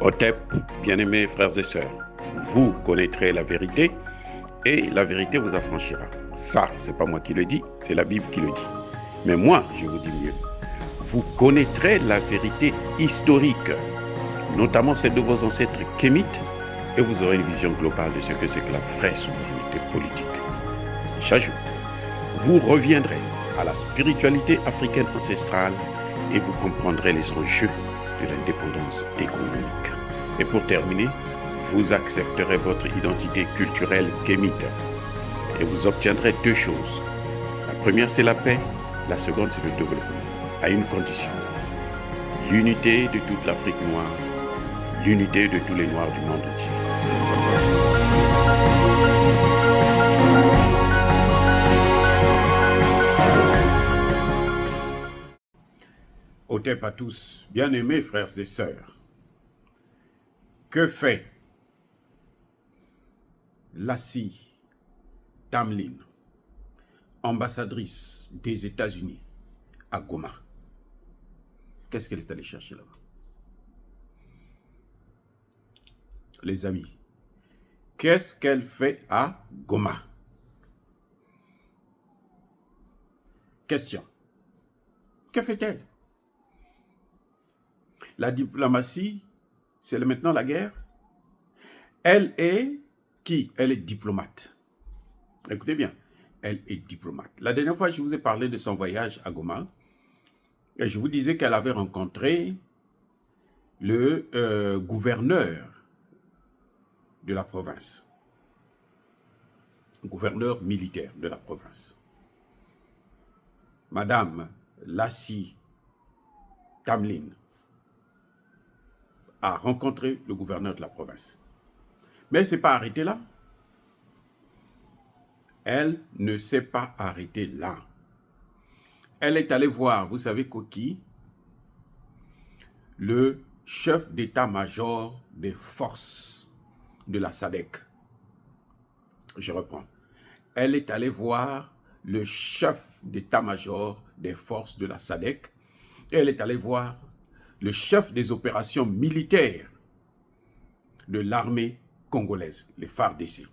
Otep, bien-aimés frères et sœurs, vous connaîtrez la vérité et la vérité vous affranchira. Ça, c'est pas moi qui le dis, c'est la Bible qui le dit. Mais moi, je vous dis mieux. Vous connaîtrez la vérité historique, notamment celle de vos ancêtres kémites, et vous aurez une vision globale de ce que c'est que la vraie souveraineté politique. J'ajoute, vous reviendrez à la spiritualité africaine ancestrale et vous comprendrez les enjeux de l'indépendance économique. Et pour terminer, vous accepterez votre identité culturelle kémite et vous obtiendrez deux choses. La première, c'est la paix. La seconde, c'est le développement, à une condition. L'unité de toute l'Afrique noire, l'unité de tous les Noirs du monde entier. Otep à tous, bien-aimés frères et sœurs. Que fait Lassie Tamlin, ambassadrice des États-Unis à Goma? Qu'est-ce qu'elle est allée chercher là-bas? Les amis, qu'est-ce qu'elle fait à Goma? Question. Que fait-elle? La diplomatie, c'est maintenant la guerre. Elle est qui? Elle est diplomate. Écoutez bien, elle est diplomate. La dernière fois, je vous ai parlé de son voyage à Goma et je vous disais qu'elle avait rencontré le gouverneur de la province, gouverneur militaire de la province. Madame Lassie Tamlin a rencontré le gouverneur de la province. Mais elle ne s'est pas arrêtée là. Elle ne s'est pas arrêtée là. Elle est allée voir, vous savez qui? Le chef d'état-major des forces de la SADC. Je reprends. Elle est allée voir le chef d'état-major des forces de la SADC. Et elle est allée voir le chef des opérations militaires de l'armée congolaise, les FARDC.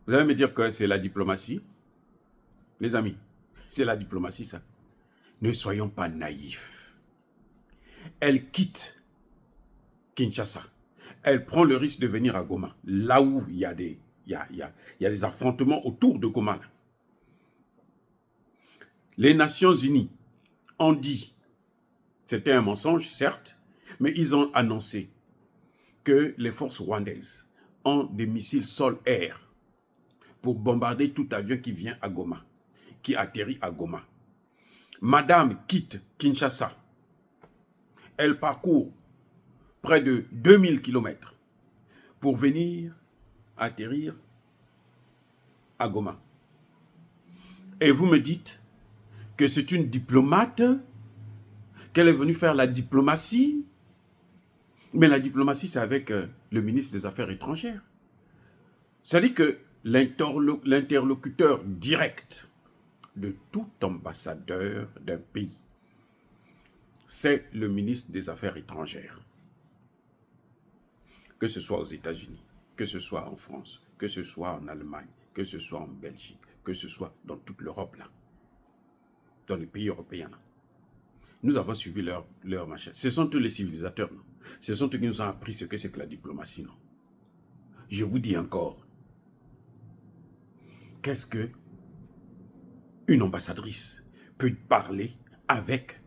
Vous allez me dire que c'est la diplomatie? Les amis, c'est la diplomatie ça. Ne soyons pas naïfs. Elle quitte Kinshasa. Elle prend le risque de venir à Goma, là où il y a des affrontements autour de Goma. Là. Les Nations Unies ont dit, c'était un mensonge certes, mais ils ont annoncé que les forces rwandaises ont des missiles sol-air pour bombarder tout avion qui vient à Goma, qui atterrit à Goma. Madame quitte Kinshasa. Elle parcourt près de 2000 km pour venir atterrir à Goma. Et vous me dites que c'est une diplomate, qu'elle est venue faire la diplomatie. Mais la diplomatie, c'est avec le ministre des Affaires étrangères. C'est-à-dire que l'interlocuteur direct de tout ambassadeur d'un pays, c'est le ministre des Affaires étrangères. Que ce soit aux États-Unis, que ce soit en France, que ce soit en Allemagne, que ce soit en Belgique, que ce soit dans toute l'Europe, là, dans les pays européens. Là. Nous avons suivi leur machin. Ce sont tous les civilisateurs, non? Ce sont eux qui nous ont appris ce que c'est que la diplomatie, non? Je vous dis encore, qu'est-ce que une ambassadrice peut parler avec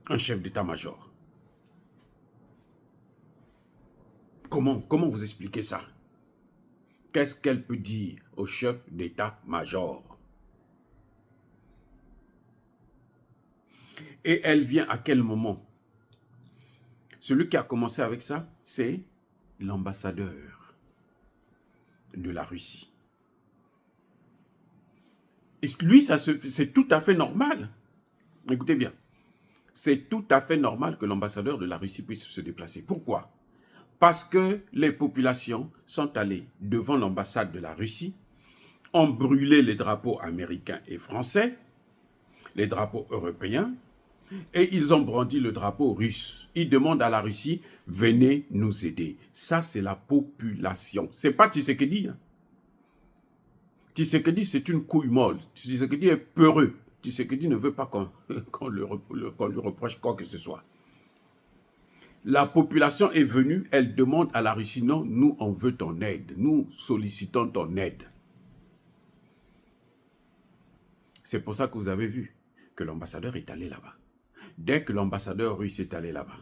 un chef d'état-major? Comment vous expliquez ça? Qu'est-ce qu'elle peut dire au chef d'état-major? Et elle vient à quel moment? Celui qui a commencé avec ça, c'est l'ambassadeur de la Russie. Et lui, c'est tout à fait normal. Écoutez bien. C'est tout à fait normal que l'ambassadeur de la Russie puisse se déplacer. Pourquoi? Parce que les populations sont allées devant l'ambassade de la Russie, ont brûlé les drapeaux américains et français, les drapeaux européens, Et ils ont brandi le drapeau russe. Ils demandent à la Russie, venez nous aider. Ça, c'est la population. C'est pas Tshisekedi. Hein. Tshisekedi, c'est une couille molle. Tshisekedi est peureux. Tshisekedi ne veut pas qu'on lui reproche quoi que ce soit. La population est venue, elle demande à la Russie, non, nous, on veut ton aide. Nous sollicitons ton aide. C'est pour ça que vous avez vu que l'ambassadeur est allé là-bas. Dès que l'ambassadeur russe est allé là-bas,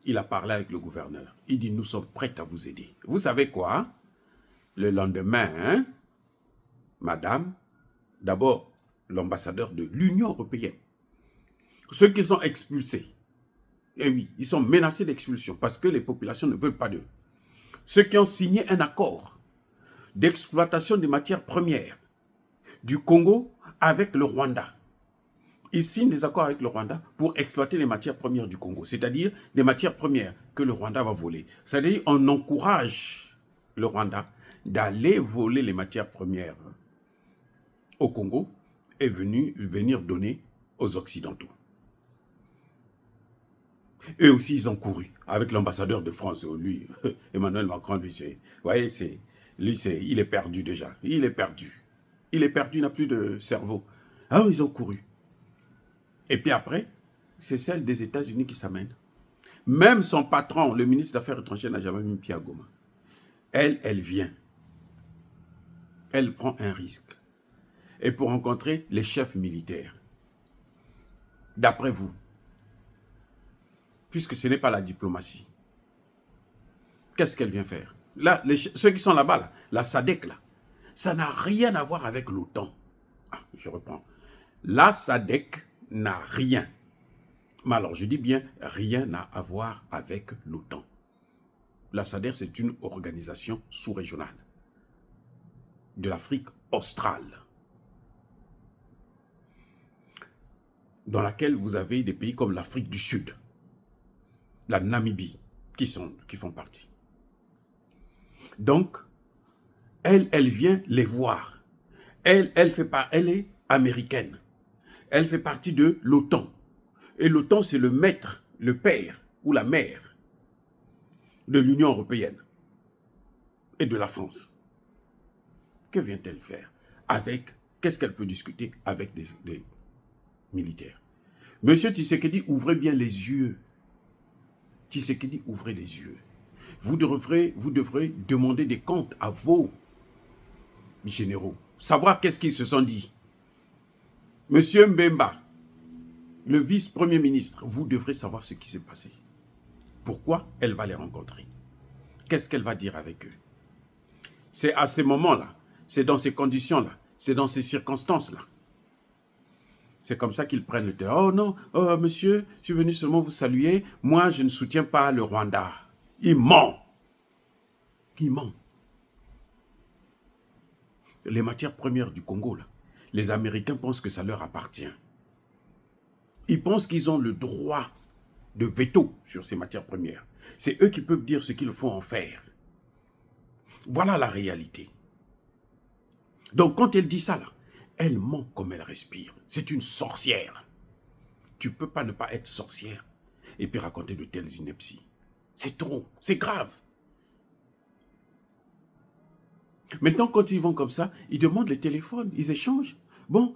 il a parlé avec le gouverneur. Il dit, nous sommes prêts à vous aider. Vous savez quoi? Le lendemain, hein, madame, d'abord, l'ambassadeur de l'Union européenne, ceux qui sont expulsés, et oui, ils sont menacés d'expulsion parce que les populations ne veulent pas d'eux. Ceux qui ont signé un accord d'exploitation des matières premières du Congo avec le Rwanda. Ils signent des accords avec le Rwanda pour exploiter les matières premières du Congo, c'est-à-dire des matières premières que le Rwanda va voler. C'est-à-dire qu'on encourage le Rwanda d'aller voler les matières premières au Congo et venir donner aux Occidentaux. Eux aussi, ils ont couru avec l'ambassadeur de France. Lui, Emmanuel Macron, lui, vous voyez, il est perdu déjà. Il est perdu. Il est perdu, il n'a plus de cerveau. Ah, ils ont couru. Et puis après, c'est celle des États-Unis qui s'amène. Même son patron, le ministre des Affaires étrangères, n'a jamais mis pied à Goma. Elle vient. Elle prend un risque. Et pour rencontrer les chefs militaires. D'après vous, puisque ce n'est pas la diplomatie, qu'est-ce qu'elle vient faire? Là, ceux qui sont là-bas, là, la SADC, là, ça n'a rien à voir avec l'OTAN. Ah, je reprends. La SADC n'a rien. Mais alors, je dis bien, rien à voir avec l'OTAN. La SADC, c'est une organisation sous-régionale de l'Afrique australe, dans laquelle vous avez des pays comme l'Afrique du Sud, la Namibie, qui font partie. Donc, elle vient les voir. Elle est américaine. Elle fait partie de l'OTAN. Et l'OTAN, c'est le maître, le père ou la mère de l'Union européenne et de la France. Que vient-elle faire avec, qu'est-ce qu'elle peut discuter avec des militaires? Monsieur Tshisekedi, ouvrez bien les yeux. Tshisekedi, ouvrez les yeux. Vous devrez demander des comptes à vos généraux. Savoir qu'est-ce qu'ils se sont dit. Monsieur Mbemba, le vice-premier ministre, vous devrez savoir ce qui s'est passé. Pourquoi elle va les rencontrer? Qu'est-ce qu'elle va dire avec eux? C'est à ces moments-là, c'est dans ces conditions-là, c'est dans ces circonstances-là. C'est comme ça qu'ils prennent le téléphone. Oh non, oh, monsieur, je suis venu seulement vous saluer. Moi, je ne soutiens pas le Rwanda. Il ment. Il ment. Les matières premières du Congo, là, les Américains pensent que ça leur appartient. Ils pensent qu'ils ont le droit de veto sur ces matières premières. C'est eux qui peuvent dire ce qu'il faut en faire. Voilà la réalité. Donc, quand elle dit ça, là, elle ment comme elle respire. C'est une sorcière. Tu ne peux pas ne pas être sorcière et puis raconter de telles inepties. C'est trop, c'est grave. Maintenant, quand ils vont comme ça, ils demandent les téléphones, ils échangent. Bon,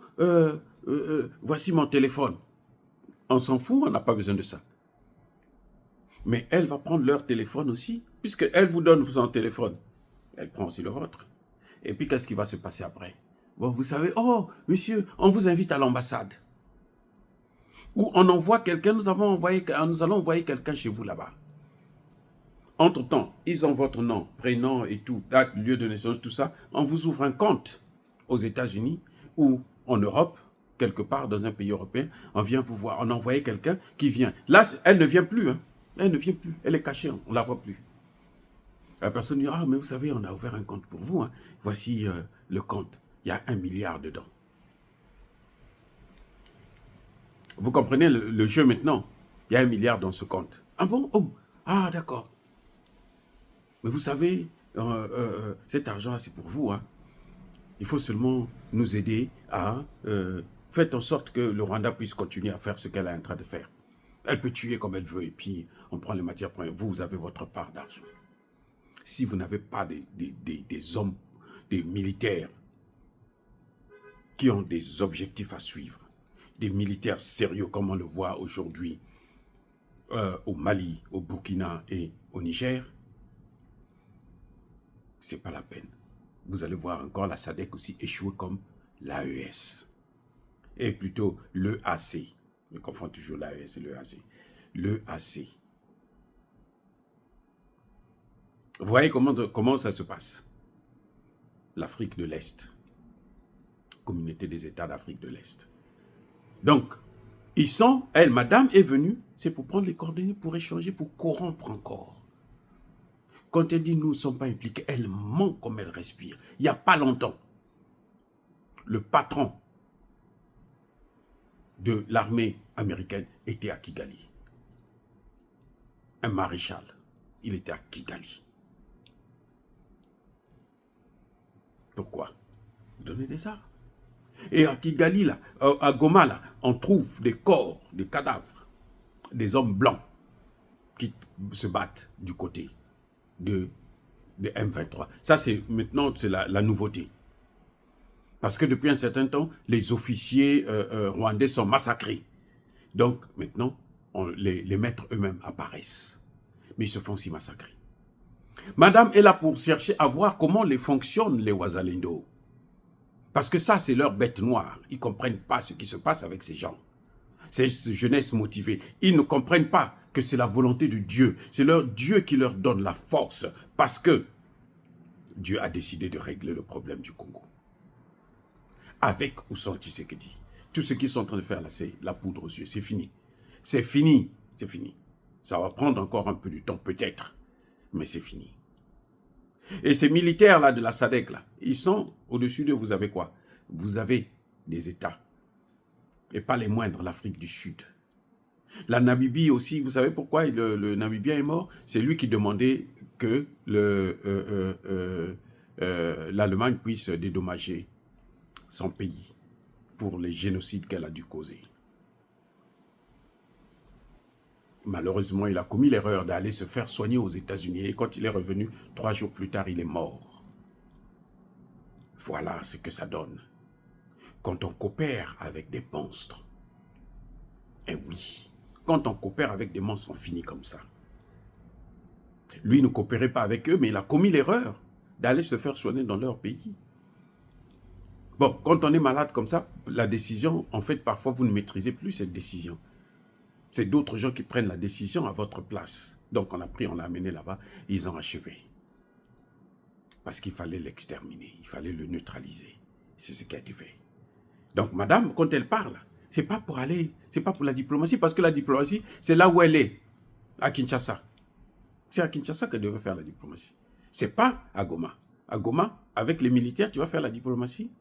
voici mon téléphone. On s'en fout, on n'a pas besoin de ça. Mais elle va prendre leur téléphone aussi, puisqu'elle vous donne son téléphone. Elle prend aussi le vôtre. Et puis, qu'est-ce qui va se passer après? Bon, vous savez, oh, monsieur, on vous invite à l'ambassade. Ou on envoie quelqu'un, nous allons envoyer quelqu'un chez vous là-bas. Entre-temps, ils ont votre nom, prénom et tout, date, lieu de naissance, tout ça. On vous ouvre un compte aux États-Unis ou en Europe, quelque part dans un pays européen. On vient vous voir, on a envoyé quelqu'un qui vient. Là, elle ne vient plus. Hein. Elle ne vient plus. Elle est cachée, on ne la voit plus. La personne dit, ah, mais vous savez, on a ouvert un compte pour vous. Hein. Voici le compte. Il y a 1 milliard dedans. Vous comprenez le jeu maintenant? Il y a 1 milliard dans ce compte. Ah bon? Oh, ah, d'accord. Mais vous savez, cet argent-là, c'est pour vous. Hein. Il faut seulement nous aider à Faites en sorte que le Rwanda puisse continuer à faire ce qu'elle est en train de faire. Elle peut tuer comme elle veut et puis on prend les matières premières. Vous avez votre part d'argent. Si vous n'avez pas des hommes, des militaires qui ont des objectifs à suivre, des militaires sérieux comme on le voit aujourd'hui au Mali, au Burkina et au Niger, c'est pas la peine. Vous allez voir encore la SADC aussi échouer comme l'AES. Et plutôt l'EAC. Je confonds toujours l'AES et l'EAC. L'EAC. Vous voyez comment ça se passe? L'Afrique de l'Est. Communauté des États d'Afrique de l'Est. Donc, ils sont, elle, madame est venue, c'est pour prendre les coordonnées, pour échanger, pour corrompre encore. Quand elle dit nous ne sommes pas impliqués, elle ment comme elle respire. Il n'y a pas longtemps, le patron de l'armée américaine était à Kigali. Un maréchal, il était à Kigali. Pourquoi? Donner des armes. Et à Kigali, là, à Goma, là, on trouve des corps, des cadavres, des hommes blancs qui se battent du côté de M23. Ça, c'est maintenant, c'est la nouveauté. Parce que depuis un certain temps, les officiers rwandais sont massacrés. Donc, maintenant, les maîtres eux-mêmes apparaissent. Mais ils se font aussi massacrer. Madame est là pour chercher à voir comment les fonctionnent les Wazalendo. Parce que ça, c'est leur bête noire. Ils ne comprennent pas ce qui se passe avec ces gens. Ces jeunesse motivée. Ils ne comprennent pas que c'est la volonté de Dieu. C'est leur Dieu qui leur donne la force. Parce que Dieu a décidé de régler le problème du Congo. Avec ou sans Tshisekedi. Tout ce qu'ils sont en train de faire là, c'est la poudre aux yeux. C'est fini. C'est fini. C'est fini. Ça va prendre encore un peu de temps, peut-être. Mais c'est fini. Et ces militaires-là de la SADC, là, ils sont au-dessus d'eux, vous avez quoi? Vous avez des États. Et pas les moindres, l'Afrique du Sud. La Namibie aussi, vous savez pourquoi le Namibien est mort? C'est lui qui demandait que l'Allemagne puisse dédommager son pays pour les génocides qu'elle a dû causer. Malheureusement, il a commis l'erreur d'aller se faire soigner aux États-Unis. Et quand il est revenu, 3 jours plus tard, il est mort. Voilà ce que ça donne. Quand on coopère avec des monstres. Eh oui, quand on coopère avec des monstres, on finit comme ça. Lui ne coopérait pas avec eux, mais il a commis l'erreur d'aller se faire soigner dans leur pays. Bon, quand on est malade comme ça, la décision, en fait, parfois, vous ne maîtrisez plus cette décision. C'est d'autres gens qui prennent la décision à votre place. Donc on a pris, on l'a amené là-bas, ils ont achevé. Parce qu'il fallait l'exterminer, il fallait le neutraliser. C'est ce qui a été fait. Donc madame, quand elle parle, c'est pas pour aller, c'est pas pour la diplomatie, parce que la diplomatie, c'est là où elle est, à Kinshasa. C'est à Kinshasa qu'elle devait faire la diplomatie. C'est pas à Goma. À Goma, avec les militaires, tu vas faire la diplomatie.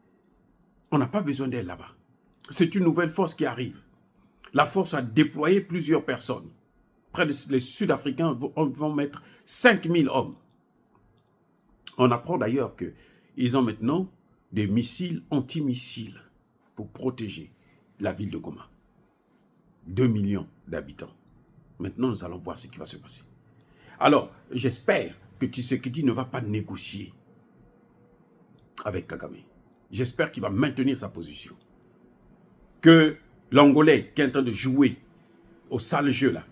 On n'a pas besoin d'elle là-bas. C'est une nouvelle force qui arrive. La force a déployé plusieurs personnes. Près des Sud-Africains vont mettre 5000 hommes. On apprend d'ailleurs qu'ils ont maintenant des missiles antimissiles pour protéger la ville de Goma. 2 millions d'habitants. Maintenant, nous allons voir ce qui va se passer. Alors, j'espère que Tshisekedi ne va pas négocier avec Kagame. J'espère qu'il va maintenir sa position. Que l'Angolais qui est en train de jouer au sale jeu là,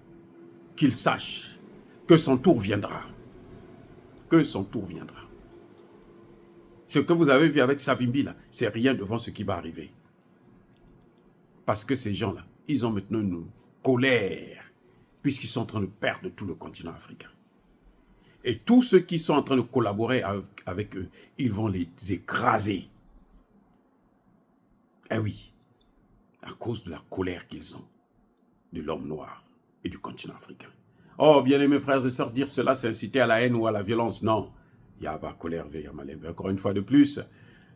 qu'il sache que son tour viendra. Que son tour viendra. Ce que vous avez vu avec Savimbi là, c'est rien devant ce qui va arriver. Parce que ces gens là, ils ont maintenant une colère, puisqu'ils sont en train de perdre tout le continent africain. Et tous ceux qui sont en train de collaborer avec eux, ils vont les écraser. Eh oui. À cause de la colère qu'ils ont de l'homme noir et du continent africain. Oh, bien-aimés frères et sœurs, dire cela, c'est inciter à la haine ou à la violence. Non. Yaba, colère, veille, encore une fois de plus,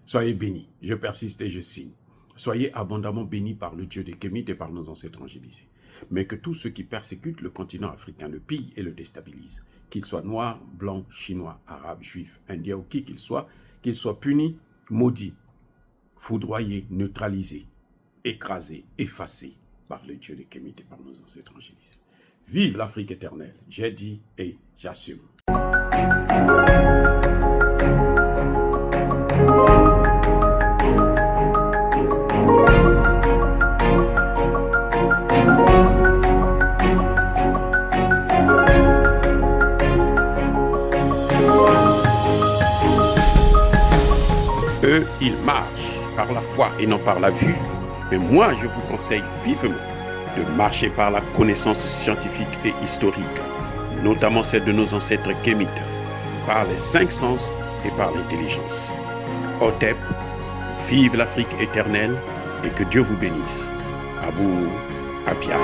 soyez bénis. Je persiste et je signe. Soyez abondamment bénis par le Dieu des Kémites et par nos ancêtres angélisés. Mais que tous ceux qui persécutent le continent africain le pillent et le déstabilisent, qu'ils soient noirs, blancs, chinois, arabes, juifs, indiens ou qu'ils soient punis, maudits, foudroyés, neutralisés, écrasés, effacés par le Dieu des Kémites et par nos ancêtres angélisés. Vive l'Afrique éternelle, j'ai dit et j'assume. Eux, ils marchent par la foi et non par la vue. Mais moi, je vous conseille vivement de marcher par la connaissance scientifique et historique, notamment celle de nos ancêtres kémites, par les 5 sens et par l'intelligence. Hotep, vive l'Afrique éternelle et que Dieu vous bénisse. Abou Apia.